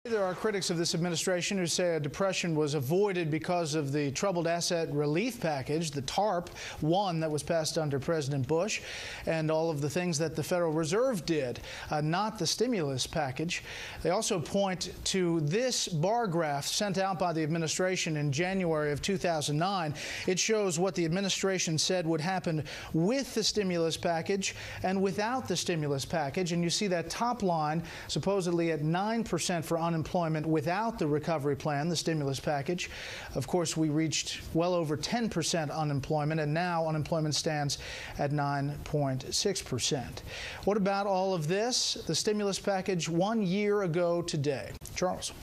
There are critics of this administration who say a depression was avoided because of the Troubled Asset Relief Package, the TARP, one that was passed under President Bush, and all of the things that the Federal Reserve did, not the stimulus package. They also point to this bar graph sent out by the administration in January of 2009. It shows what the administration said would happen with the stimulus package and without the stimulus package. And you see that top line supposedly at 9% for unemployment without the recovery plan, the stimulus package. Of course, we reached well over 10% unemployment, and now unemployment stands at 9.6%. What about all of this? The stimulus package 1 year ago today. Charles.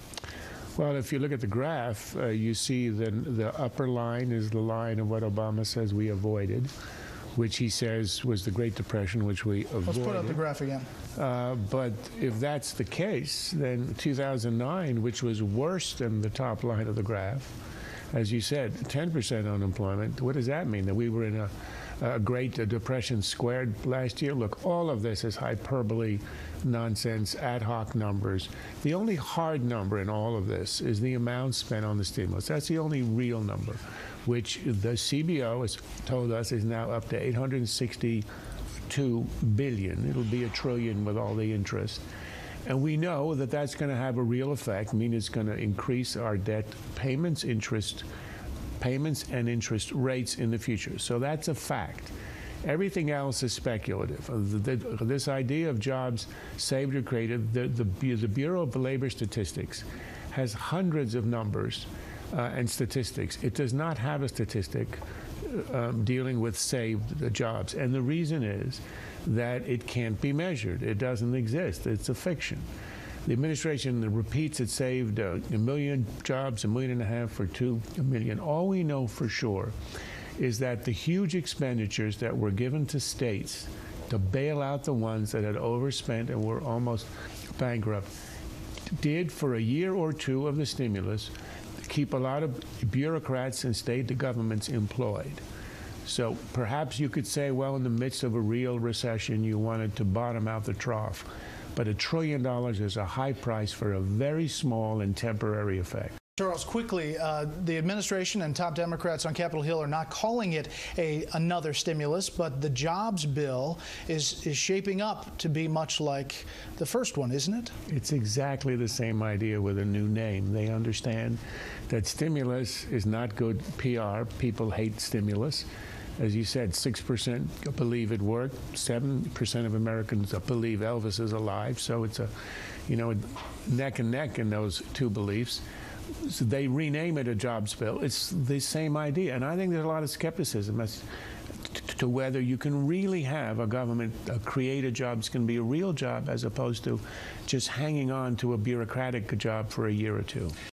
Well, if you look at the graph, you see the upper line is the line of what Obama says we avoided, which he says was the Great Depression, which we avoided. Let's put up the graph again. But if that's the case, then 2009, which was worse than the top line of the graph, as you said, 10% unemployment, what does that mean? That we were in a Great Depression squared last year? Look, all of this is hyperbole, nonsense, ad hoc numbers. The only hard number in all of this is the amount spent on the stimulus. That's the only real number, which the CBO has told us is now up to $862 billion. It'll be $1 trillion with all the interest. And we know that that's going to have a real effect. I mean, it's going to increase our debt payments, payments and interest rates in the future. So that's a fact. Everything else is speculative. This idea of jobs saved or created, the Bureau of Labor Statistics has hundreds of numbers and statistics. It does not have a statistic dealing with saved jobs. And the reason is that it can't be measured. It doesn't exist. It's a fiction. The administration repeats it saved 1 million jobs, 1.5 million for 2 million. All we know for sure is that the huge expenditures that were given to states to bail out the ones that had overspent and were almost bankrupt did for a year or two of the stimulus keep a lot of bureaucrats and state governments employed. So perhaps you could say, well, in the midst of a real recession, you wanted to bottom out the trough. But $1 trillion is a high price for a very small and temporary effect. Charles, quickly, the administration and top Democrats on Capitol Hill are not calling it another stimulus, but the jobs bill is shaping up to be much like the first one, isn't it? It's exactly the same idea with a new name. They understand that stimulus is not good PR. People hate stimulus. As you said, 6% believe it worked. 7% of Americans believe Elvis is alive. So it's a, neck and neck in those two beliefs. So they rename it a jobs bill. It's the same idea. And I think there's a lot of skepticism as to whether you can really have a government create a job that's going to be a real job as opposed to just hanging on to a bureaucratic job for a year or two.